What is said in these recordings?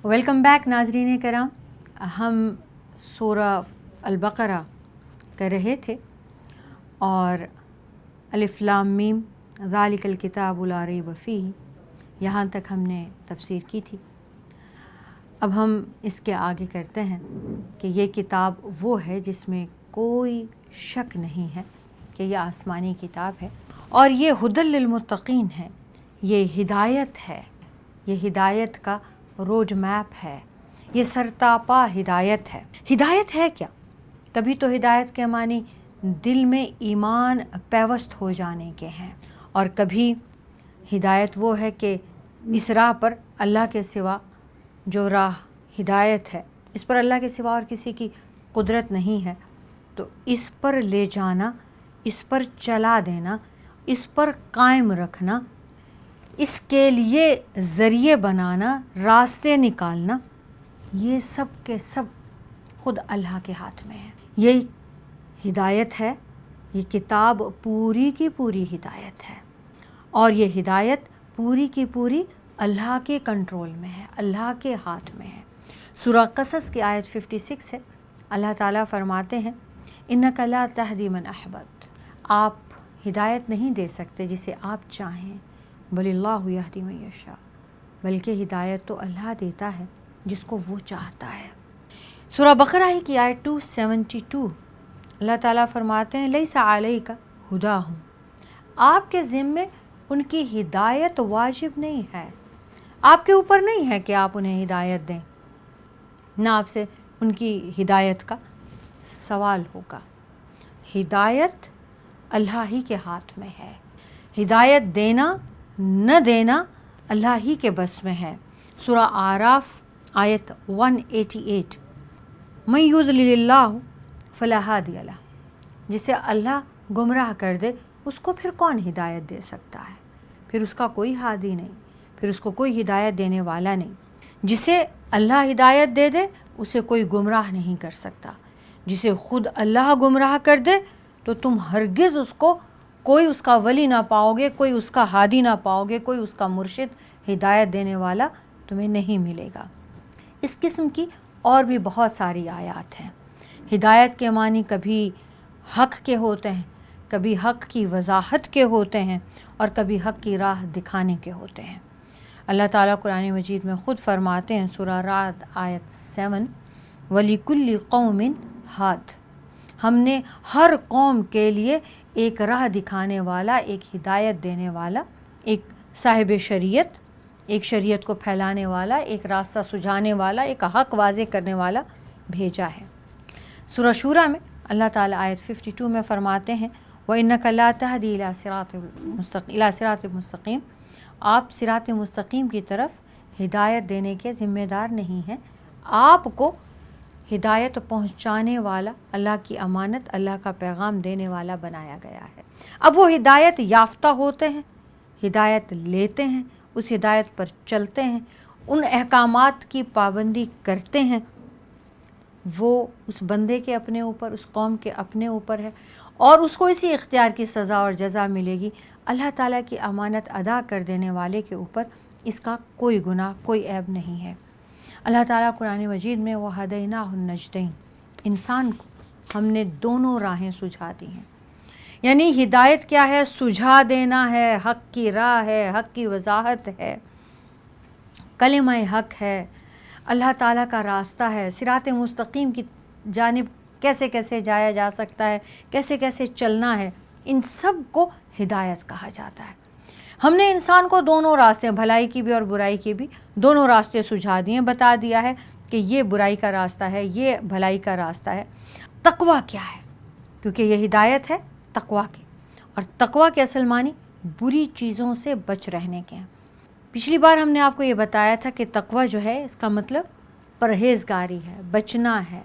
Welcome back ناظرین کرام. ہم سورہ البقرہ کر رہے تھے اور الف لام میم ذالک الکتاب لا ریب فیہ یہاں تک ہم نے تفسیر کی تھی. اب ہم اس کے آگے کرتے ہیں کہ یہ کتاب وہ ہے جس میں کوئی شک نہیں ہے کہ یہ آسمانی کتاب ہے اور یہ ھدی للمتقین ہے، یہ ہدایت ہے، یہ ہدایت کا روڈ میپ ہے، یہ سرتاپا ہدایت ہے. ہدایت ہے کیا؟ کبھی تو ہدایت کے معنی دل میں ایمان پیوست ہو جانے کے ہیں، اور کبھی ہدایت وہ ہے کہ اس راہ پر اللہ کے سوا جو راہ ہدایت ہے اس پر اللہ کے سوا اور کسی کی قدرت نہیں ہے، تو اس پر لے جانا، اس پر چلا دینا، اس پر قائم رکھنا، اس کے لیے ذریعے بنانا، راستے نکالنا، یہ سب کے سب خود اللہ کے ہاتھ میں ہے. یہ ہدایت ہے، یہ کتاب پوری کی پوری ہدایت ہے، اور یہ ہدایت پوری کی پوری اللہ کے کنٹرول میں ہے، اللہ کے ہاتھ میں ہے. سورہ قصص کی آیت 56 ہے. اللہ تعالیٰ فرماتے ہیں اِنَّکَ لَا تَهْدِی مَنْ أَحْبَبْتَ، آپ ہدایت نہیں دے سکتے جسے آپ چاہیں، بل اللہ یہدی من یشاء، بلکہ ہدایت تو اللہ دیتا ہے جس کو وہ چاہتا ہے. سورہ بقرہ ہی کی آیت 272 اللہ تعالیٰ فرماتے ہیں لیس علیک ھداھم، آپ کے ذمے ان کی ہدایت واجب نہیں ہے، آپ کے اوپر نہیں ہے کہ آپ انہیں ہدایت دیں، نہ آپ سے ان کی ہدایت کا سوال ہوگا. ہدایت اللہ ہی کے ہاتھ میں ہے، ہدایت دینا نہ دینا اللہ ہی کے بس میں ہے. سورہ اعراف آیت 188 من یضلل اللہ فلا ہادی لہ، جسے اللہ گمراہ کر دے اس کو پھر کون ہدایت دے سکتا ہے؟ پھر اس کا کوئی ہادی نہیں، پھر اس کو کوئی ہدایت دینے والا نہیں. جسے اللہ ہدایت دے دے اسے کوئی گمراہ نہیں کر سکتا، جسے خود اللہ گمراہ کر دے تو تم ہرگز اس کو کوئی اس کا ولی نہ پاؤ گے، کوئی اس کا ہادی نہ پاؤ گے، کوئی اس کا مرشد ہدایت دینے والا تمہیں نہیں ملے گا. اس قسم کی اور بھی بہت ساری آیات ہیں. ہدایت کے معنی کبھی حق کے ہوتے ہیں، کبھی حق کی وضاحت کے ہوتے ہیں، اور کبھی حق کی راہ دکھانے کے ہوتے ہیں. اللہ تعالیٰ قرآن مجید میں خود فرماتے ہیں سورہ رعد آیت 7 وَلِكُلِّ قَوْمٍ ہَادٍ، ہم نے ہر قوم کے لیے ایک راہ دکھانے والا، ایک ہدایت دینے والا، ایک صاحب شریعت، ایک شریعت کو پھیلانے والا، ایک راستہ سجھانے والا، ایک حق واضح کرنے والا بھیجا ہے. سورہ شورہ میں اللہ تعالیٰ آیت 52 میں فرماتے ہیں وَإِنَّكَ لَا تَهْدِي إِلَىٰ صِرَاطٍ مُسْتَقِيمٍ، آپ صراط مستقیم کی طرف ہدایت دینے کے ذمہ دار نہیں ہیں، آپ کو ہدایت پہنچانے والا، اللہ کی امانت، اللہ کا پیغام دینے والا بنایا گیا ہے. اب وہ ہدایت یافتہ ہوتے ہیں، ہدایت لیتے ہیں، اس ہدایت پر چلتے ہیں، ان احکامات کی پابندی کرتے ہیں. وہ اس بندے کے اپنے اوپر، اس قوم کے اپنے اوپر ہے، اور اس کو اسی اختیار کی سزا اور جزا ملے گی. اللہ تعالیٰ کی امانت ادا کر دینے والے کے اوپر اس کا کوئی گناہ، کوئی عیب نہیں ہے. اللہ تعالیٰ قرآن مجید میں وَہَدَيْنَاهُ النَّجْدَيْنِ، انسان کو ہم نے دونوں راہیں سجھا دی ہیں. یعنی ہدایت کیا ہے؟ سجھا دینا ہے، حق کی راہ ہے، حق کی وضاحت ہے، کلمہ حق ہے، اللہ تعالیٰ کا راستہ ہے. صراط مستقیم کی جانب کیسے کیسے جایا جا سکتا ہے، کیسے کیسے چلنا ہے، ان سب کو ہدایت کہا جاتا ہے. ہم نے انسان کو دونوں راستے، بھلائی کی بھی اور برائی کی بھی، دونوں راستے سجھا دیے، بتا دیا ہے کہ یہ برائی کا راستہ ہے، یہ بھلائی کا راستہ ہے. تقویٰ کیا ہے؟ کیونکہ یہ ہدایت ہے تقویٰ کی، اور تقویٰ کے اصل معنی بری چیزوں سے بچ رہنے کے ہیں. پچھلی بار ہم نے آپ کو یہ بتایا تھا کہ تقویٰ جو ہے اس کا مطلب پرہیزگاری ہے، بچنا ہے،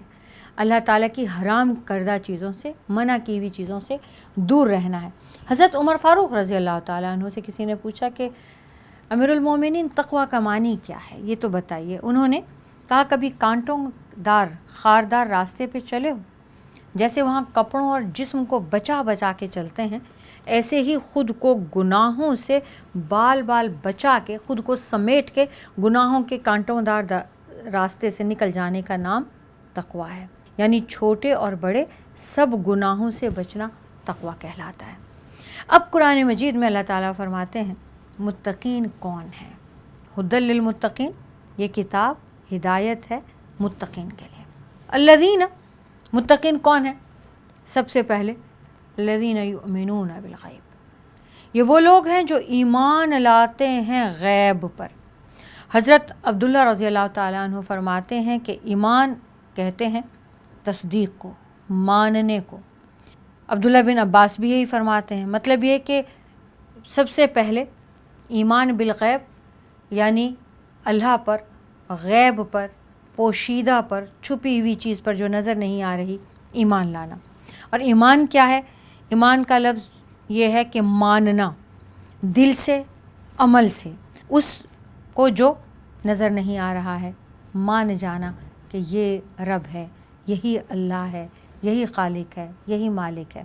اللہ تعالیٰ کی حرام کردہ چیزوں سے، منع کی ہوئی چیزوں سے دور رہنا ہے. حضرت عمر فاروق رضی اللہ تعالیٰ عنہ سے کسی نے پوچھا کہ امیر المومنین تقویٰ کا معنی کیا ہے، یہ تو بتائیے. انہوں نے کہا کبھی کانٹوں دار، خاردار راستے پہ چلے ہو، جیسے وہاں کپڑوں اور جسم کو بچا بچا کے چلتے ہیں، ایسے ہی خود کو گناہوں سے بال بال بچا کے، خود کو سمیٹ کے گناہوں کے کانٹوں دار راستے سے نکل جانے کا نام تقویٰ ہے، یعنی چھوٹے اور بڑے سب گناہوں سے بچنا تقویٰ کہلاتا ہے۔ اب قرآن مجید میں اللہ تعالیٰ فرماتے ہیں متقین کون ہیں؟ ہدی للمتقین، یہ کتاب ہدایت ہے متقین کے لیے۔ الذین، متقین کون ہیں؟ سب سے پہلے الذین یؤمنون بالغیب، یہ وہ لوگ ہیں جو ایمان لاتے ہیں غیب پر۔ حضرت عبداللہ رضی اللہ تعالیٰ عنہ فرماتے ہیں کہ ایمان کہتے ہیں تصدیق کو، ماننے کو۔ عبداللہ بن عباس بھی یہی فرماتے ہیں، مطلب یہ کہ سب سے پہلے ایمان بالغیب یعنی اللہ پر، غیب پر، پوشیدہ پر، چھپی ہوئی چیز پر جو نظر نہیں آ رہی، ایمان لانا۔ اور ایمان کیا ہے؟ ایمان کا لفظ یہ ہے کہ ماننا، دل سے، عمل سے، اس کو جو نظر نہیں آ رہا ہے مان جانا کہ یہ رب ہے، یہی اللہ ہے، یہی خالق ہے، یہی مالک ہے،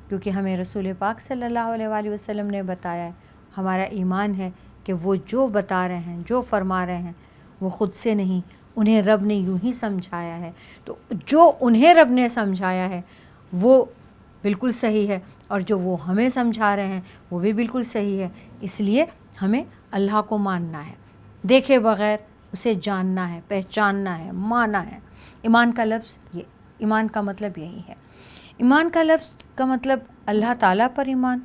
کیونکہ ہمیں رسول پاک صلی اللہ علیہ وآلہ وسلم نے بتایا ہے، ہمارا ایمان ہے کہ وہ جو بتا رہے ہیں، جو فرما رہے ہیں، وہ خود سے نہیں، انہیں رب نے یوں ہی سمجھایا ہے۔ تو جو انہیں رب نے سمجھایا ہے وہ بالکل صحیح ہے، اور جو وہ ہمیں سمجھا رہے ہیں وہ بھی بالکل صحیح ہے۔ اس لیے ہمیں اللہ کو ماننا ہے، دیکھے بغیر اسے جاننا ہے، پہچاننا ہے، مانا ہے۔ ایمان کا لفظ یہ، ایمان کا مطلب یہی ہے۔ ایمان کا لفظ کا مطلب اللہ تعالیٰ پر ایمان،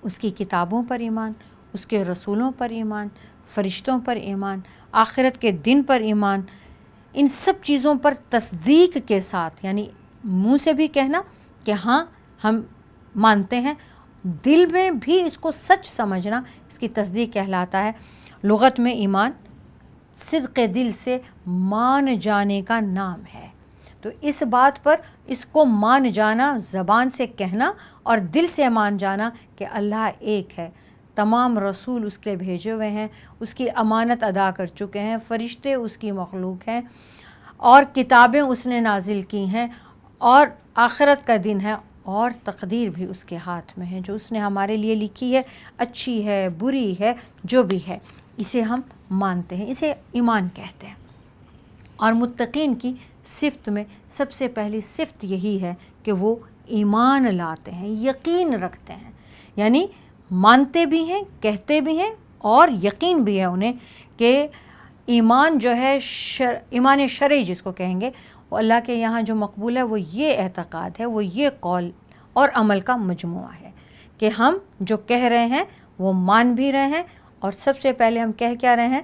اس کی کتابوں پر ایمان، اس کے رسولوں پر ایمان، فرشتوں پر ایمان، آخرت کے دن پر ایمان، ان سب چیزوں پر تصدیق کے ساتھ، یعنی منہ سے بھی کہنا کہ ہاں ہم مانتے ہیں، دل میں بھی اس کو سچ سمجھنا، اس کی تصدیق کہلاتا ہے۔ لغت میں ایمان صدق دل سے مان جانے کا نام ہے۔ تو اس بات پر اس کو مان جانا، زبان سے کہنا اور دل سے مان جانا کہ اللہ ایک ہے، تمام رسول اس کے بھیجے ہوئے ہیں، اس کی امانت ادا کر چکے ہیں، فرشتے اس کی مخلوق ہیں، اور کتابیں اس نے نازل کی ہیں، اور آخرت کا دن ہے، اور تقدیر بھی اس کے ہاتھ میں ہے، جو اس نے ہمارے لیے لکھی ہے، اچھی ہے، بری ہے، جو بھی ہے، اسے ہم مانتے ہیں، اسے ایمان کہتے ہیں۔ اور متقین کی صفت میں سب سے پہلی صفت یہی ہے کہ وہ ایمان لاتے ہیں، یقین رکھتے ہیں، یعنی مانتے بھی ہیں، کہتے بھی ہیں، اور یقین بھی ہے انہیں کہ ایمان جو ہے ایمان شرعی جس کو کہیں گے، وہ اللہ کے یہاں جو مقبول ہے وہ یہ اعتقاد ہے، وہ یہ قول اور عمل کا مجموعہ ہے کہ ہم جو کہہ رہے ہیں وہ مان بھی رہے ہیں، اور سب سے پہلے ہم کہہ کیا رہے ہیں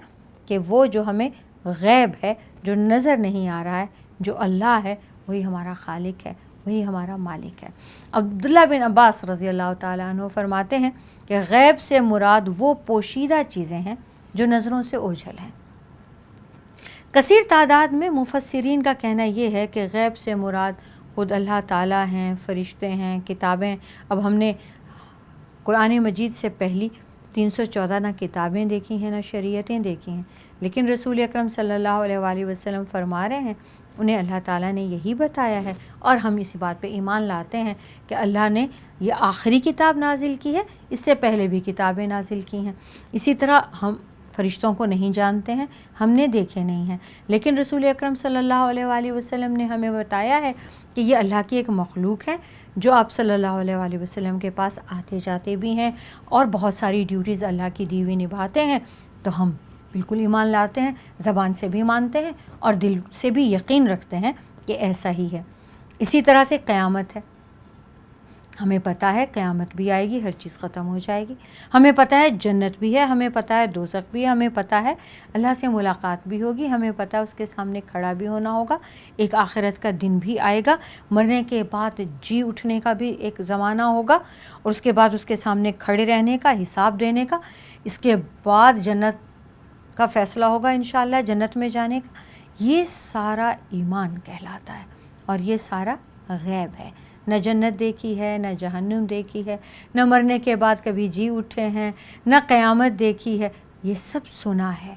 کہ وہ جو ہمیں غیب ہے، جو نظر نہیں آ رہا ہے، جو اللہ ہے، وہی ہمارا خالق ہے، وہی ہمارا مالک ہے۔ عبداللہ بن عباس رضی اللہ تعالیٰ عنہ فرماتے ہیں کہ غیب سے مراد وہ پوشیدہ چیزیں ہیں جو نظروں سے اوجھل ہیں۔ کثیر تعداد میں مفسرین کا کہنا یہ ہے کہ غیب سے مراد خود اللہ تعالیٰ ہیں، فرشتے ہیں، کتابیں۔ اب ہم نے قرآن مجید سے پہلی 314 نہ کتابیں دیکھی ہیں، نہ شریعتیں دیکھی ہیں، لیکن رسول اکرم صلی اللہ علیہ وآلہ وسلم فرما رہے ہیں انہیں اللہ تعالیٰ نے یہی بتایا ہے، اور ہم اسی بات پہ ایمان لاتے ہیں کہ اللہ نے یہ آخری کتاب نازل کی ہے، اس سے پہلے بھی کتابیں نازل کی ہیں۔ اسی طرح ہم فرشتوں کو نہیں جانتے ہیں، ہم نے دیکھے نہیں ہیں، لیکن رسول اکرم صلی اللہ علیہ وآلہ وسلم نے ہمیں بتایا ہے کہ یہ اللہ کی ایک مخلوق ہے جو آپ صلی اللہ علیہ وآلہ وسلم کے پاس آتے جاتے بھی ہیں، اور بہت ساری ڈیوٹیز اللہ کی دی ہوئی نبھاتے ہیں۔ تو ہم بالکل ایمان لاتے ہیں، زبان سے بھی مانتے ہیں اور دل سے بھی یقین رکھتے ہیں کہ ایسا ہی ہے۔ اسی طرح سے قیامت ہے، ہمیں پتہ ہے قیامت بھی آئے گی، ہر چیز ختم ہو جائے گی، ہمیں پتہ ہے جنت بھی ہے، ہمیں پتہ ہے دوزخ بھی ہے، ہمیں پتہ ہے اللہ سے ملاقات بھی ہوگی، ہمیں پتہ ہے اس کے سامنے کھڑا بھی ہونا ہوگا، ایک آخرت کا دن بھی آئے گا، مرنے کے بعد جی اٹھنے کا بھی ایک زمانہ ہوگا، اور اس کے بعد اس کے سامنے کھڑے رہنے کا، حساب دینے کا، اس کے بعد جنت کا فیصلہ ہوگا انشاءاللہ، جنت میں جانے کا۔ یہ سارا ایمان کہلاتا ہے، اور یہ سارا غیب ہے۔ نہ جنت دیکھی ہے، نہ جہنم دیکھی ہے، نہ مرنے کے بعد کبھی جی اٹھے ہیں، نہ قیامت دیکھی ہے، یہ سب سنا ہے،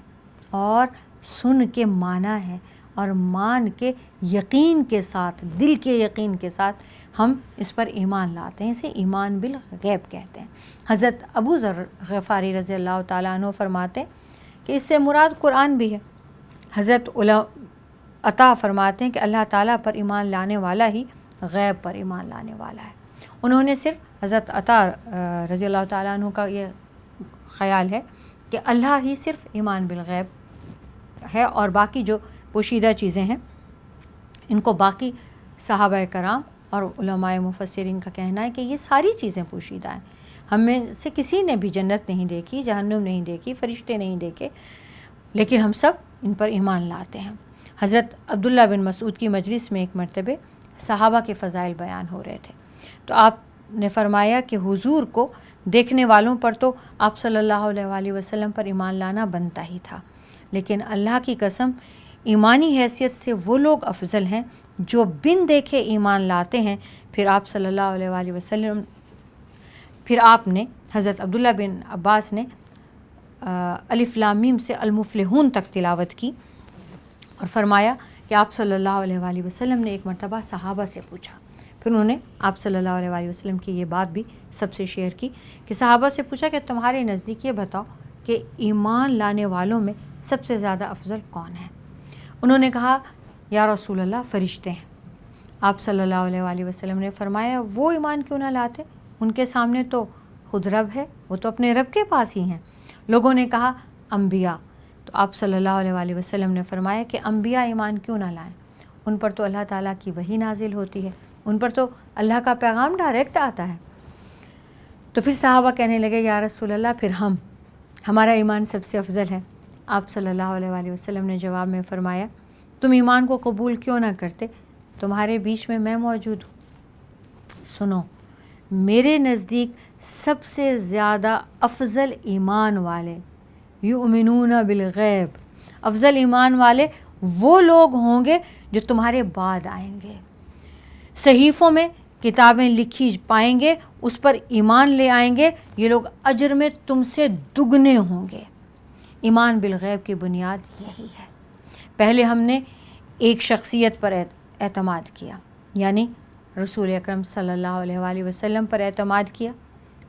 اور سن کے مانا ہے، اور مان کے یقین کے ساتھ، دل کے یقین کے ساتھ ہم اس پر ایمان لاتے ہیں، اسے ایمان بالغیب کہتے ہیں۔ حضرت ابو ذر غفاری رضی اللہ تعالیٰ عنہ فرماتے کہ اس سے مراد قرآن بھی ہے، حضرت عطا فرماتے ہیں کہ اللہ تعالیٰ پر ایمان لانے والا ہی غیب پر ایمان لانے والا ہے۔ انہوں نے صرف حضرت عطا رضی اللہ تعالیٰ عنہ کا یہ خیال ہے کہ اللہ ہی صرف ایمان بالغیب ہے، اور باقی جو پوشیدہ چیزیں ہیں ان کو باقی صحابہ کرام اور علماء مفسرین کا کہنا ہے کہ یہ ساری چیزیں پوشیدہ ہیں۔ ہم میں سے کسی نے بھی جنت نہیں دیکھی، جہنم نہیں دیکھی، فرشتے نہیں دیکھے، لیکن ہم سب ان پر ایمان لاتے ہیں۔ حضرت عبداللہ بن مسعود کی مجلس میں ایک مرتبہ صحابہ کے فضائل بیان ہو رہے تھے، تو آپ نے فرمایا کہ حضور کو دیکھنے والوں پر تو آپ صلی اللہ علیہ وآلہ وسلم پر ایمان لانا بنتا ہی تھا، لیکن اللہ کی قسم ایمانی حیثیت سے وہ لوگ افضل ہیں جو بن دیکھے ایمان لاتے ہیں۔ پھر آپ صلی اللہ علیہ وآلہ وسلم پھر آپ نے حضرت عبداللہ بن عباس نے الف لام میم سے المفلحون تک تلاوت کی اور فرمایا کہ آپ صلی اللہ علیہ وآلہ وسلم نے ایک مرتبہ صحابہ سے پوچھا، پھر انہوں نے آپ صلی اللہ علیہ وآلہ وسلم کی یہ بات بھی سب سے شیئر کی کہ صحابہ سے پوچھا کہ تمہارے نزدیک یہ بتاؤ کہ ایمان لانے والوں میں سب سے زیادہ افضل کون ہے؟ انہوں نے کہا یا رسول اللہ فرشتے ہیں۔ آپ صلی اللہ علیہ وآلہ وسلم نے فرمایا وہ ایمان کیوں نہ لاتے، ان کے سامنے تو خود رب ہے، وہ تو اپنے رب کے پاس ہی ہیں۔ لوگوں نے کہا انبیاء، تو آپ صلی اللہ علیہ وآلہ وسلم نے فرمایا کہ انبیاء ایمان کیوں نہ لائیں، ان پر تو اللہ تعالیٰ کی وحی نازل ہوتی ہے، ان پر تو اللہ کا پیغام ڈائریکٹ آتا ہے۔ تو پھر صحابہ کہنے لگے یا رسول اللہ پھر ہمارا ایمان سب سے افضل ہے۔ آپ صلی اللہ علیہ وآلہ وسلم نے جواب میں فرمایا تم ایمان کو قبول کیوں نہ کرتے، تمہارے بیچ میں موجود ہوں۔ سنو، میرے نزدیک سب سے زیادہ افضل ایمان والے یؤمنون بالغیب، افضل ایمان والے وہ لوگ ہوں گے جو تمہارے بعد آئیں گے، صحیفوں میں کتابیں لکھی پائیں گے، اس پر ایمان لے آئیں گے، یہ لوگ اجر میں تم سے دگنے ہوں گے۔ ایمان بالغیب کی بنیاد یہی ہے۔ پہلے ہم نے ایک شخصیت پر اعتماد کیا، یعنی رسول اکرم صلی اللہ علیہ وآلہ وسلم پر اعتماد کیا،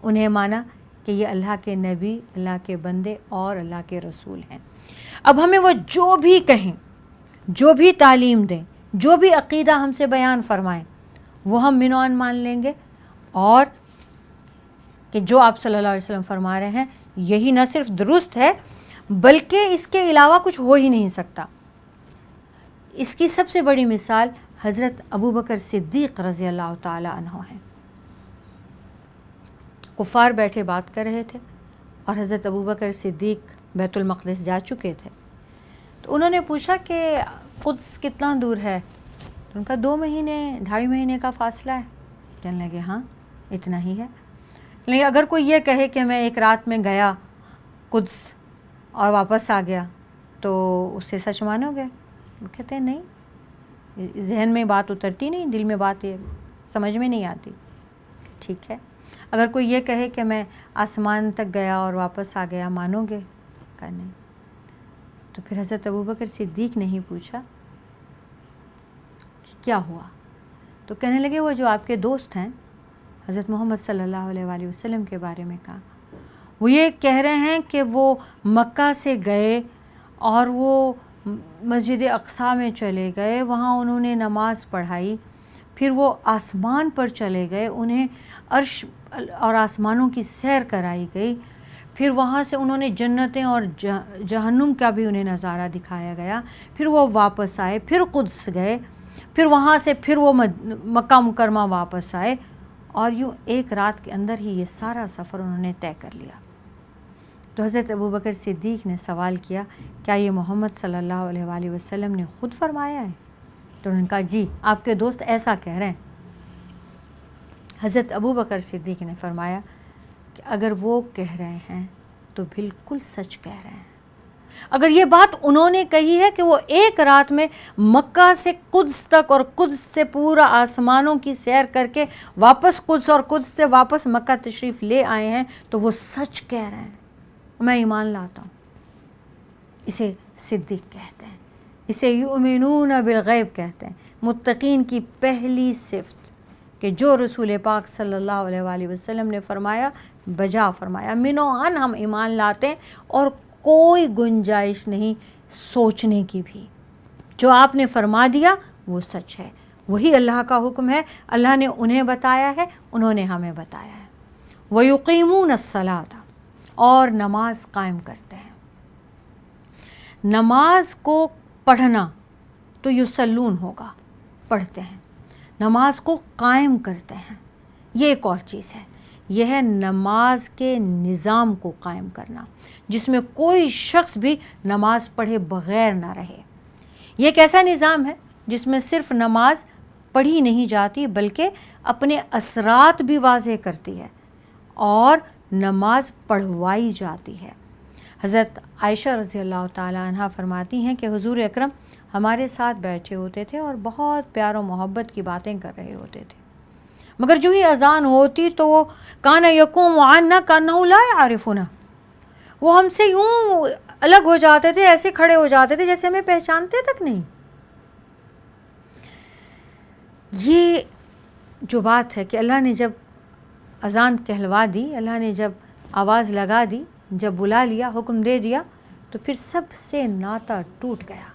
انہیں مانا کہ یہ اللہ کے نبی، اللہ کے بندے اور اللہ کے رسول ہیں۔ اب ہمیں وہ جو بھی کہیں، جو بھی تعلیم دیں، جو بھی عقیدہ ہم سے بیان فرمائیں، وہ ہم منوان مان لیں گے، اور کہ جو آپ صلی اللہ علیہ وسلم فرما رہے ہیں یہی نہ صرف درست ہے بلکہ اس کے علاوہ کچھ ہو ہی نہیں سکتا۔ اس کی سب سے بڑی مثال حضرت ابو بکر صدیق رضی اللہ تعالی عنہ ہیں۔ کفار بیٹھے بات کر رہے تھے اور حضرت ابو بکر صدیق بیت المقدس جا چکے تھے، تو انہوں نے پوچھا کہ قدس کتنا دور ہے؟ تو ان کا 2 مہینے 2.5 مہینے کا فاصلہ ہے۔ کہنے لگے ہاں اتنا ہی ہے، لیکن اگر کوئی یہ کہے کہ میں ایک رات میں گیا قدس اور واپس آ گیا تو اسے سچ مانو گے؟ وہ کہتے ہیں نہیں، ذہن میں بات اترتی نہیں، دل میں بات یہ سمجھ میں نہیں آتی۔ ٹھیک ہے، اگر کوئی یہ کہے کہ میں آسمان تک گیا اور واپس آ گیا، مانو گے؟ کہا نہیں۔ تو پھر حضرت ابوبکر صدیق نے ہی پوچھا کہ کیا ہوا؟ تو کہنے لگے وہ جو آپ کے دوست ہیں حضرت محمد صلی اللہ علیہ وآلہ وسلم کے بارے میں کہا، وہ یہ کہہ رہے ہیں کہ وہ مکہ سے گئے اور وہ مسجد اقصیٰ میں چلے گئے، وہاں انہوں نے نماز پڑھائی، پھر وہ آسمان پر چلے گئے، انہیں عرش اور آسمانوں کی سیر کرائی گئی، پھر وہاں سے انہوں نے جنتیں اور جہنم کا بھی انہیں نظارہ دکھایا گیا، پھر وہ واپس آئے، پھر قدس گئے، پھر وہاں سے پھر وہ مکہ مکرمہ واپس آئے، اور یوں ایک رات کے اندر ہی یہ سارا سفر انہوں نے طے کر لیا۔ تو حضرت ابوبکر صدیق نے سوال کیا کیا یہ محمد صلی اللہ علیہ وآلہ وسلم نے خود فرمایا ہے؟ تو انہوں نے کہا جی، آپ کے دوست ایسا کہہ رہے ہیں۔ حضرت ابوبکر صدیق نے فرمایا کہ اگر وہ کہہ رہے ہیں تو بالکل سچ کہہ رہے ہیں۔ اگر یہ بات انہوں نے کہی ہے کہ وہ ایک رات میں مکہ سے قدس تک اور قدس سے پورا آسمانوں کی سیر کر کے واپس قدس اور قدس سے واپس مکہ تشریف لے آئے ہیں، تو وہ سچ کہہ رہے ہیں، میں ایمان لاتا ہوں۔ اسے صدیق کہتے ہیں، اسے یؤمنون بالغیب کہتے ہیں۔ متقین کی پہلی صفت کہ جو رسول پاک صلی اللہ علیہ وآلہ وسلم نے فرمایا بجا فرمایا، منو ان ہم ایمان لاتے ہیں اور کوئی گنجائش نہیں سوچنے کی بھی. جو آپ نے فرما دیا وہ سچ ہے، وہی اللہ کا حکم ہے، اللہ نے انہیں بتایا ہے، انہوں نے ہمیں بتایا ہے. وَيُقِيمُونَ الصَّلَاةَ، اور نماز قائم کرتے ہیں. نماز کو پڑھنا تو یصلون ہوگا، پڑھتے ہیں، نماز کو قائم کرتے ہیں، یہ ایک اور چیز ہے. یہ ہے نماز کے نظام کو قائم کرنا، جس میں کوئی شخص بھی نماز پڑھے بغیر نہ رہے. یہ ایک ایسا نظام ہے جس میں صرف نماز پڑھی نہیں جاتی بلکہ اپنے اثرات بھی واضح کرتی ہے اور نماز پڑھوائی جاتی ہے. حضرت عائشہ رضی اللہ تعالیٰ عنہ فرماتی ہیں کہ حضور اکرم ہمارے ساتھ بیٹھے ہوتے تھے اور بہت پیار و محبت کی باتیں کر رہے ہوتے تھے، مگر جو ہی اذان ہوتی تو وہ کان یقوم عنا کانہ لا یعرفنا، وہ ہم سے یوں الگ ہو جاتے تھے، ایسے کھڑے ہو جاتے تھے جیسے ہمیں پہچانتے تک نہیں. یہ جو بات ہے کہ اللہ نے جب اذان کہلوا دی، اللہ نے جب آواز لگا دی، جب بلا لیا، حکم دے دیا، تو پھر سب سے ناطا ٹوٹ گیا،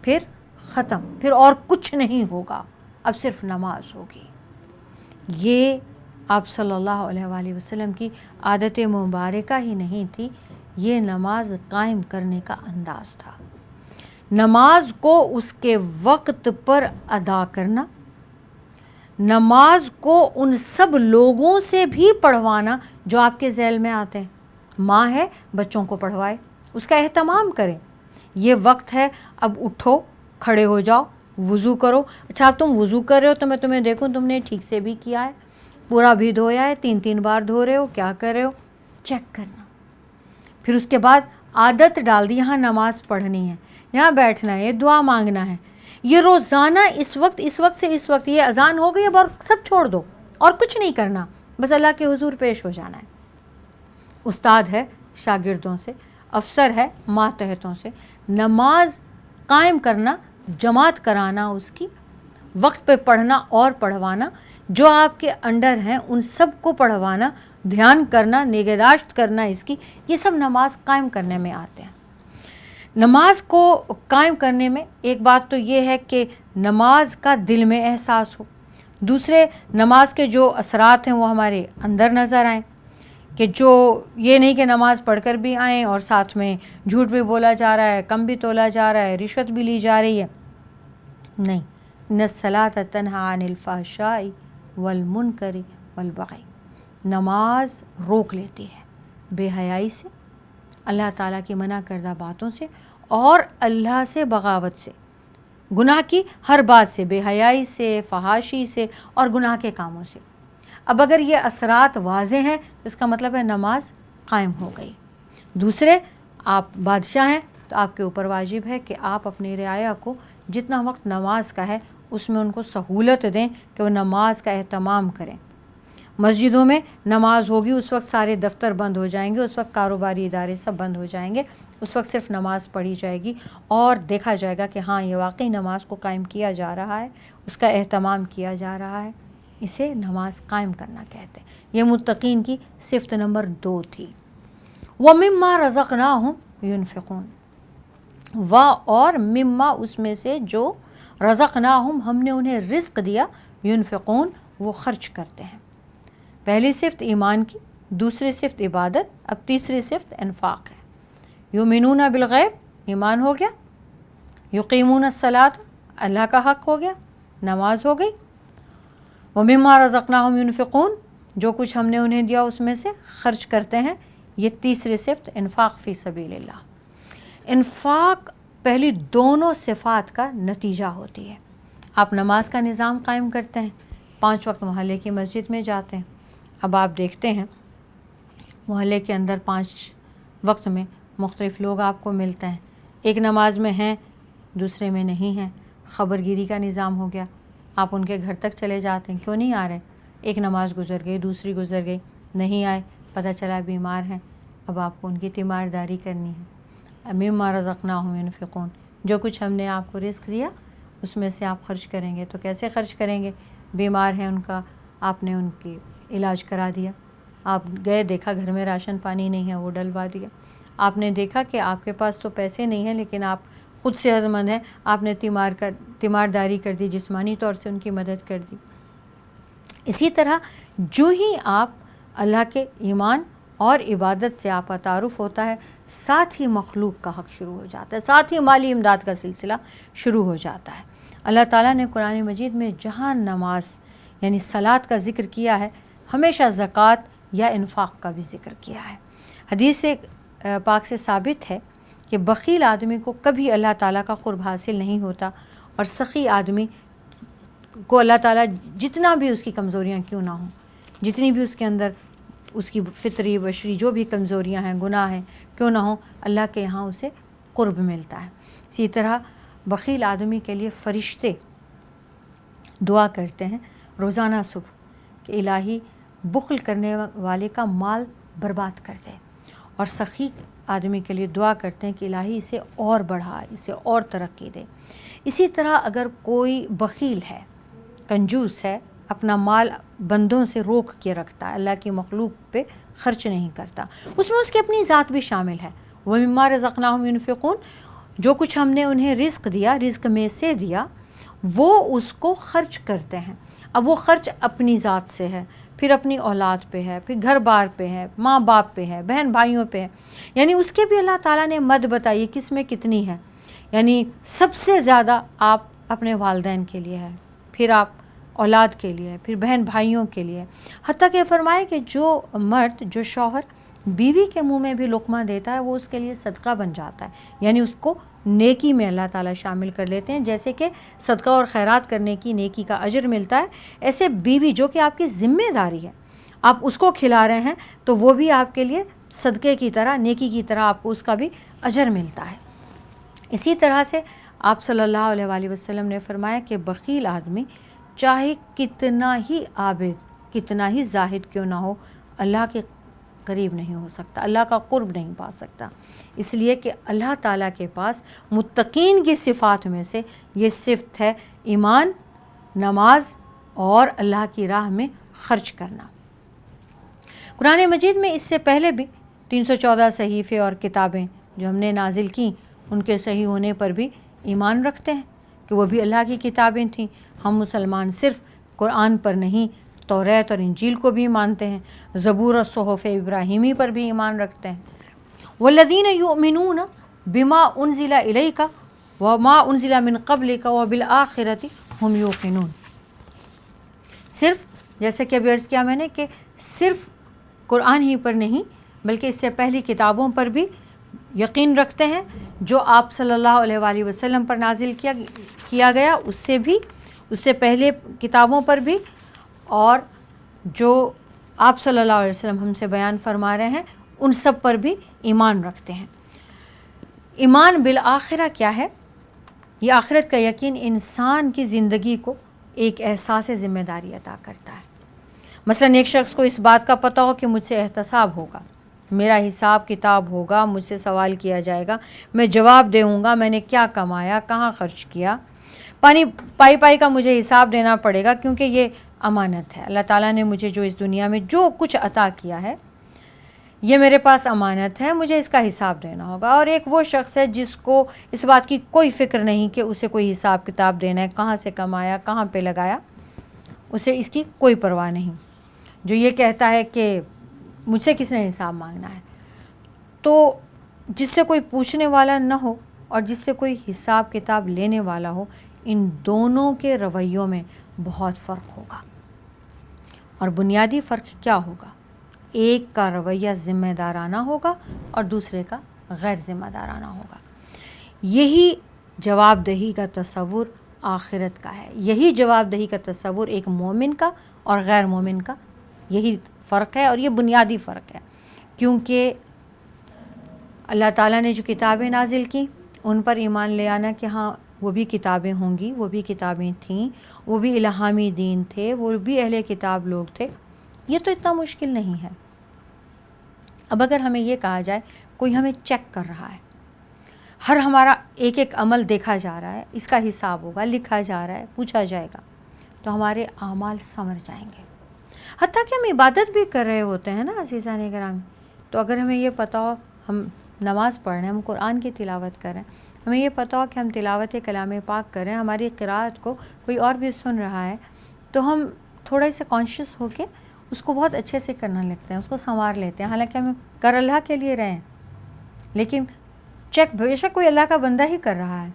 پھر ختم، پھر اور کچھ نہیں ہوگا، اب صرف نماز ہوگی. یہ آپ صلی اللہ علیہ وآلہ وسلم کی عادت مبارکہ ہی نہیں تھی، یہ نماز قائم کرنے کا انداز تھا. نماز کو اس کے وقت پر ادا کرنا، نماز کو ان سب لوگوں سے بھی پڑھوانا جو آپ کے ذیل میں آتے ہیں. ماں ہے، بچوں کو پڑھوائے، اس کا اہتمام کریں. یہ وقت ہے، اب اٹھو، کھڑے ہو جاؤ، وضو کرو. اچھا اب تم وضو کر رہے ہو تو میں تمہیں دیکھوں تم نے ٹھیک سے بھی کیا ہے، پورا بھی دھویا ہے، 3 بار دھو رہے ہو، کیا کر رہے ہو، چیک کرنا. پھر اس کے بعد عادت ڈال دی، یہاں نماز پڑھنی ہے، یہاں بیٹھنا ہے، یہ دعا مانگنا ہے، یہ روزانہ اس وقت سے اس وقت، یہ اذان ہو گئی اب اور سب چھوڑ دو اور کچھ نہیں کرنا، بس اللہ کے حضور پیش ہو جانا ہے. استاد ہے شاگردوں سے، افسر ہے ماتحتوں سے. نماز قائم کرنا، جماعت کرانا، اس کی وقت پہ پڑھنا اور پڑھوانا، جو آپ کے انڈر ہیں ان سب کو پڑھوانا، دھیان کرنا، نگہداشت کرنا اس کی، یہ سب نماز قائم کرنے میں آتے ہیں. نماز کو قائم کرنے میں ایک بات تو یہ ہے کہ نماز کا دل میں احساس ہو، دوسرے نماز کے جو اثرات ہیں وہ ہمارے اندر نظر آئیں، کہ جو یہ نہیں کہ نماز پڑھ کر بھی آئیں اور ساتھ میں جھوٹ بھی بولا جا رہا ہے، کم بھی تولا جا رہا ہے، رشوت بھی لی جا رہی ہے. نہیں، ان الصلاۃ تنہی عن الفحشاء والمنکر والبغی، نماز روک لیتی ہے بے حیائی سے، اللہ تعالیٰ کی منع کردہ باتوں سے، اور اللہ سے بغاوت سے، گناہ کی ہر بات سے، بے حیائی سے، فحاشی سے اور گناہ کے کاموں سے. اب اگر یہ اثرات واضح ہیں اس کا مطلب ہے نماز قائم ہو گئی. دوسرے، آپ بادشاہ ہیں تو آپ کے اوپر واجب ہے کہ آپ اپنی رعایا کو جتنا وقت نماز کا ہے اس میں ان کو سہولت دیں کہ وہ نماز کا اہتمام کریں. مسجدوں میں نماز ہوگی اس وقت سارے دفتر بند ہو جائیں گے، اس وقت کاروباری ادارے سب بند ہو جائیں گے، اس وقت صرف نماز پڑھی جائے گی اور دیکھا جائے گا کہ ہاں یہ واقعی نماز کو قائم کیا جا رہا ہے، اس کا اہتمام کیا جا رہا ہے. اسے نماز قائم کرنا کہتے ہیں. یہ متقین کی صفت نمبر 2 تھی. وَمِمَّا رَزَقْنَاهُمْ يُنْفِقُونَ، اور مما اس میں سے جو رزقناہم ہم نے انہیں رزق دیا، ينفقون وہ خرچ کرتے ہیں. پہلی صفت ایمان کی، دوسری صفت عبادت، اب تیسری صفت انفاق ہے. یؤمنون بالغیب، ایمان ہو گیا، یقیمون الصلاۃ، اللہ کا حق ہو گیا، نماز ہو گئی. وَمِمَّا رَزَقْنَاهُمْ يُنْفِقُونَ، جو کچھ ہم نے انہیں دیا اس میں سے خرچ کرتے ہیں. یہ تیسری صفت انفاق فی سبیل اللہ. انفاق پہلی دونوں صفات کا نتیجہ ہوتی ہے. آپ نماز کا نظام قائم کرتے ہیں، 5 وقت محلے کی مسجد میں جاتے ہیں. اب آپ دیکھتے ہیں محلے کے اندر 5 وقت میں مختلف لوگ آپ کو ملتے ہیں، ایک نماز میں ہیں دوسرے میں نہیں ہیں. خبر گیری کا نظام ہو گیا، آپ ان کے گھر تک چلے جاتے ہیں، کیوں نہیں آ رہے؟ ایک نماز گزر گئی، دوسری گزر گئی، نہیں آئے، پتہ چلا بیمار ہیں، اب آپ کو ان کی تیمارداری کرنی ہے. مما رزقناہم ينفقون، جو کچھ ہم نے آپ کو رزق دیا اس میں سے آپ خرچ کریں گے. تو کیسے خرچ کریں گے؟ بیمار ہیں ان کا، آپ نے ان کی علاج کرا دیا، آپ گئے دیکھا گھر میں راشن پانی نہیں ہے، وہ ڈلوا دیا. آپ نے دیکھا کہ آپ کے پاس تو پیسے نہیں ہیں لیکن آپ خود صحت مند ہیں، آپ نے تیمارداری کر دی، جسمانی طور سے ان کی مدد کر دی۔ اسی طرح جو ہی آپ اللہ کے ایمان اور عبادت سے آپ کا تعارف ہوتا ہے، ساتھ ہی مخلوق کا حق شروع ہو جاتا ہے، ساتھ ہی مالی امداد کا سلسلہ شروع ہو جاتا ہے۔ اللہ تعالیٰ نے قرآن مجید میں جہاں نماز یعنی صلاۃ کا ذکر کیا ہے، ہمیشہ زکوٰۃ یا انفاق کا بھی ذکر کیا ہے۔ حدیث پاک سے ثابت ہے کہ بخیل آدمی کو کبھی اللہ تعالیٰ کا قرب حاصل نہیں ہوتا، اور سخی آدمی کو اللہ تعالیٰ جتنا بھی اس کی کمزوریاں کیوں نہ ہوں، جتنی بھی اس کے اندر اس کی فطری بشری جو بھی کمزوریاں ہیں، گناہ ہیں کیوں نہ ہوں، اللہ کے یہاں اسے قرب ملتا ہے۔ اسی طرح بخیل آدمی کے لیے فرشتے دعا کرتے ہیں روزانہ صبح کہ الہی بخل کرنے والے کا مال برباد کر دے، اور سخی آدمی کے لیے دعا کرتے ہیں کہ الہی اسے اور بڑھا، اسے اور ترقی دے۔ اسی طرح اگر کوئی بخیل ہے، کنجوس ہے، اپنا مال بندوں سے روک کے رکھتا ہے، اللہ کی مخلوق پہ خرچ نہیں کرتا، اس میں اس کی اپنی ذات بھی شامل ہے۔ وَمِمَّا رَزَقْنَاهُمْ يُنْفِقُونَ، جو کچھ ہم نے انہیں رزق دیا، رزق میں سے دیا، وہ اس کو خرچ کرتے ہیں۔ اب وہ خرچ اپنی ذات سے ہے، پھر اپنی اولاد پہ ہے، پھر گھر بار پہ ہے، ماں باپ پہ ہے، بہن بھائیوں پہ ہے، یعنی اس کے بھی اللہ تعالیٰ نے مد بتائی کس میں کتنی ہے۔ یعنی سب سے زیادہ آپ اپنے والدین کے لیے ہے، پھر آپ اولاد کے لیے، پھر بہن بھائیوں کے لیے، حتیٰ کہ فرمائے کہ جو مرد، جو شوہر بیوی کے منہ میں بھی لقمہ دیتا ہے وہ اس کے لیے صدقہ بن جاتا ہے، یعنی اس کو نیکی میں اللہ تعالیٰ شامل کر لیتے ہیں۔ جیسے کہ صدقہ اور خیرات کرنے کی نیکی کا اجر ملتا ہے، ایسے بیوی جو کہ آپ کی ذمہ داری ہے، آپ اس کو کھلا رہے ہیں تو وہ بھی آپ کے لیے صدقے کی طرح، نیکی کی طرح آپ کو اس کا بھی اجر ملتا ہے۔ اسی طرح سے آپ صلی اللہ علیہ وآلہ وسلم نے فرمایا کہ بخیل آدمی چاہے کتنا ہی عابد، کتنا ہی زاہد کیوں نہ ہو، اللہ کے قریب نہیں ہو سکتا، اللہ کا قرب نہیں پا سکتا، اس لیے کہ اللہ تعالیٰ کے پاس متقین کی صفات میں سے یہ صفت ہے ایمان، نماز اور اللہ کی راہ میں خرچ کرنا۔ قرآن مجید میں اس سے پہلے بھی 314 صحیفے اور کتابیں جو ہم نے نازل کیں، ان کے صحیح ہونے پر بھی ایمان رکھتے ہیں کہ وہ بھی اللہ کی کتابیں تھیں۔ ہم مسلمان صرف قرآن پر نہیں، توریت اور انجیل کو بھی مانتے ہیں، زبور اور صحف ابراہیمی پر بھی ایمان رکھتے ہیں۔ والذین یؤمنون بما انزل الیک وما انزل من قبلک وبالآخرۃ ہم یوقنون۔ صرف جیسے کہ ابھی عرض کیا میں نے کہ صرف قرآن ہی پر نہیں بلکہ اس سے پہلی کتابوں پر بھی یقین رکھتے ہیں، جو آپ صلی اللہ علیہ وآلہ وسلم پر نازل کیا گیا اس سے بھی، اس سے پہلے کتابوں پر بھی، اور جو آپ صلی اللہ علیہ وسلم ہم سے بیان فرما رہے ہیں ان سب پر بھی ایمان رکھتے ہیں۔ ایمان بالآخرہ کیا ہے؟ یہ آخرت کا یقین انسان کی زندگی کو ایک احساس ذمہ داری عطا کرتا ہے۔ مثلاً ایک شخص کو اس بات کا پتہ ہو کہ مجھ سے احتساب ہوگا، میرا حساب کتاب ہوگا، مجھ سے سوال کیا جائے گا، میں جواب دوں گا میں نے کیا کمایا، کہاں خرچ کیا، پائی کا مجھے حساب دینا پڑے گا، کیونکہ یہ امانت ہے۔ اللہ تعالیٰ نے مجھے جو اس دنیا میں جو کچھ عطا کیا ہے یہ میرے پاس امانت ہے، مجھے اس کا حساب دینا ہوگا۔ اور ایک وہ شخص ہے جس کو اس بات کی کوئی فکر نہیں کہ اسے کوئی حساب کتاب دینا ہے، کہاں سے کمایا، کہاں پہ لگایا، اسے اس کی کوئی پرواہ نہیں، جو یہ کہتا ہے کہ مجھ سے کس نے حساب مانگنا ہے۔ تو جس سے کوئی پوچھنے والا نہ ہو اور جس سے کوئی حساب کتاب لینے والا ہو، ان دونوں کے رویوں میں بہت فرق ہوگا۔ اور بنیادی فرق کیا ہوگا؟ ایک کا رویہ ذمہ دارانہ ہوگا اور دوسرے کا غیر ذمہ دارانہ ہوگا۔ یہی جواب دہی کا تصور آخرت کا ہے، یہی جواب دہی کا تصور ایک مومن کا اور غیر مومن کا، یہی فرق ہے، اور یہ بنیادی فرق ہے، کیونکہ اللہ تعالیٰ نے جو کتابیں نازل کی ان پر ایمان لے آنا کہ ہاں وہ بھی کتابیں ہوں گی، وہ بھی کتابیں تھیں، وہ بھی الہامی دین تھے، وہ بھی اہل کتاب لوگ تھے، یہ تو اتنا مشکل نہیں ہے۔ اب اگر ہمیں یہ کہا جائے کوئی ہمیں چیک کر رہا ہے، ہر ہمارا ایک ایک عمل دیکھا جا رہا ہے، اس کا حساب ہوگا، لکھا جا رہا ہے، پوچھا جائے گا، تو ہمارے اعمال سنور جائیں گے۔ حتیٰ کہ ہم عبادت بھی کر رہے ہوتے ہیں نا عزیزان کرام، تو اگر ہمیں یہ پتہ ہو ہم نماز پڑھ رہے ہیں، ہم قرآن کی تلاوت کر رہے ہیں، ہمیں یہ پتہ ہو کہ ہم تلاوت کلام پاک کر رہے ہیں، ہماری قراءت کو کوئی اور بھی سن رہا ہے، تو ہم تھوڑا سا کانشیس ہو کے اس کو بہت اچھے سے کرنا لگتے ہیں، اس کو سنوار لیتے ہیں، حالانکہ ہم کر اللہ کے لیے رہے ہیں، لیکن چیک بے شک کوئی اللہ کا بندہ ہی کر رہا ہے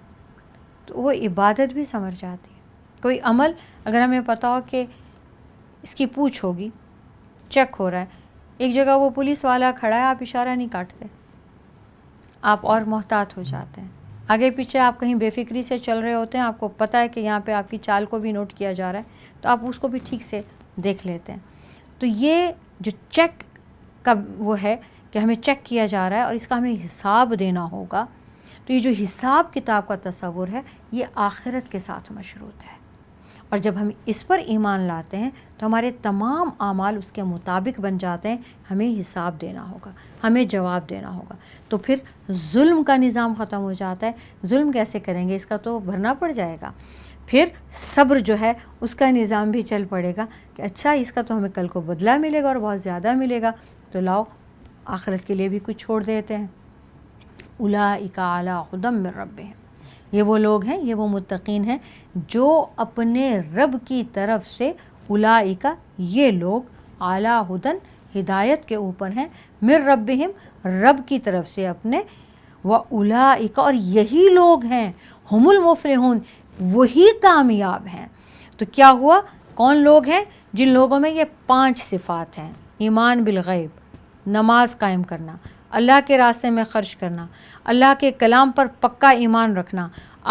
تو وہ عبادت بھی سمجھ جاتی ہے۔ کوئی عمل اگر ہمیں پتہ ہو کہ اس کی پوچھ ہوگی، چیک ہو رہا ہے، ایک جگہ وہ پولیس والا کھڑا ہے، آپ اشارہ نہیں کاٹتے، آپ اور محتاط ہو جاتے ہیں، آگے پیچھے آپ کہیں بے فکری سے چل رہے ہوتے ہیں، آپ کو پتہ ہے کہ یہاں پہ آپ کی چال کو بھی نوٹ کیا جا رہا ہے، تو آپ اس کو بھی ٹھیک سے دیکھ لیتے ہیں۔ تو یہ جو چیک کا وہ ہے کہ ہمیں چیک کیا جا رہا ہے اور اس کا ہمیں حساب دینا ہوگا، تو یہ جو حساب کتاب کا تصور ہے یہ آخرت کے ساتھ مشروط ہے، اور جب ہم اس پر ایمان لاتے ہیں تو ہمارے تمام اعمال اس کے مطابق بن جاتے ہیں، ہمیں حساب دینا ہوگا، ہمیں جواب دینا ہوگا، تو پھر ظلم کا نظام ختم ہو جاتا ہے۔ ظلم کیسے کریں گے، اس کا تو بھرنا پڑ جائے گا، پھر صبر جو ہے اس کا نظام بھی چل پڑے گا کہ اچھا اس کا تو ہمیں کل کو بدلہ ملے گا اور بہت زیادہ ملے گا، تو لاؤ آخرت کے لیے بھی کچھ چھوڑ دیتے ہیں۔ اولئک علی ھدی من ربہم، یہ وہ لوگ ہیں، یہ وہ متقین ہیں جو اپنے رب کی طرف سے، اولئک یہ لوگ، علی ھدی ہدایت کے اوپر ہیں، من ربہم رب کی طرف سے اپنے، واولئک اور یہی لوگ ہیں، ہم المفلحون وہی کامیاب ہیں۔ تو کیا ہوا، کون لوگ ہیں؟ جن لوگوں میں یہ 5 صفات ہیں: ایمان بالغیب، نماز قائم کرنا، اللہ کے راستے میں خرچ کرنا، اللہ کے کلام پر پکا ایمان رکھنا،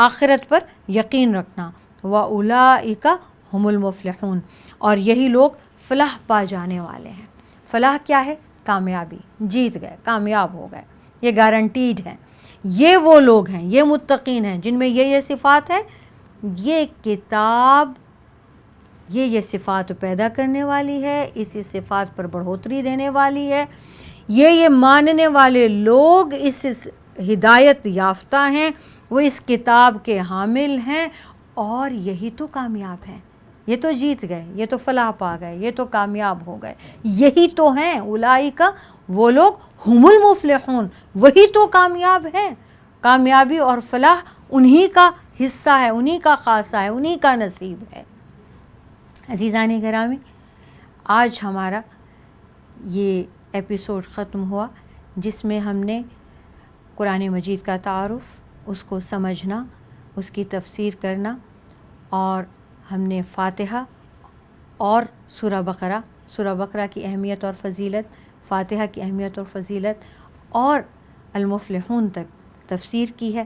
آخرت پر یقین رکھنا، وَأُولَئِكَ هُمُ الْمُفْلِحُونَ اور یہی لوگ فلاح پا جانے والے ہیں۔ فلاح کیا ہے؟ کامیابی، جیت گئے، کامیاب ہو گئے، یہ گارنٹیڈ ہے۔ یہ وہ لوگ ہیں، یہ متقین ہیں جن میں یہ صفات ہیں۔ یہ کتاب یہ صفات پیدا کرنے والی ہے، اسی صفات پر بڑھوتری دینے والی ہے، یہ ماننے والے لوگ اس ہدایت یافتہ ہیں، وہ اس کتاب کے حامل ہیں، اور یہی تو کامیاب ہیں، یہ تو جیت گئے، یہ تو فلاح پا گئے، یہ تو کامیاب ہو گئے، یہی تو ہیں اولئک وہ لوگ، ہم المفلحون وہی تو کامیاب ہیں۔ کامیابی اور فلاح انہی کا حصہ ہے، انہی کا خاصہ ہے، انہی کا نصیب ہے۔ عزیزان گرامی، آج ہمارا یہ ایپیسوڈ ختم ہوا جس میں ہم نے قرآن مجید کا تعارف، اس کو سمجھنا، اس کی تفسیر کرنا، اور ہم نے فاتحہ اور سورہ بقرہ کی اہمیت اور فضیلت، فاتحہ کی اہمیت اور فضیلت، اور المفلحون تک تفسیر کی ہے۔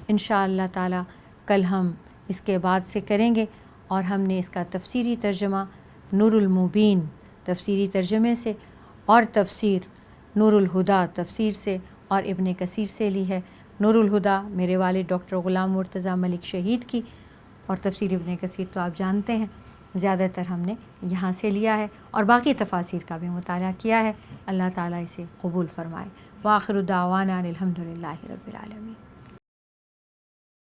انشاءاللہ تعالی کل ہم اس کے بعد سے کریں گے، اور ہم نے اس کا تفسیری ترجمہ نور المبین تفسیری ترجمے سے، اور تفسیر نور الہدیٰ تفسیر سے اور ابن کثیر سے لی ہے۔ نور الہدیٰ میرے والد ڈاکٹر غلام مرتضیٰ ملک شہید کی، اور تفسیر ابن کثیر تو آپ جانتے ہیں زیادہ تر ہم نے یہاں سے لیا ہے، اور باقی تفاسیر کا بھی مطالعہ کیا ہے۔ اللہ تعالیٰ اسے قبول فرمائے۔ وآخر دعوانا الحمدللہ رب العالمین۔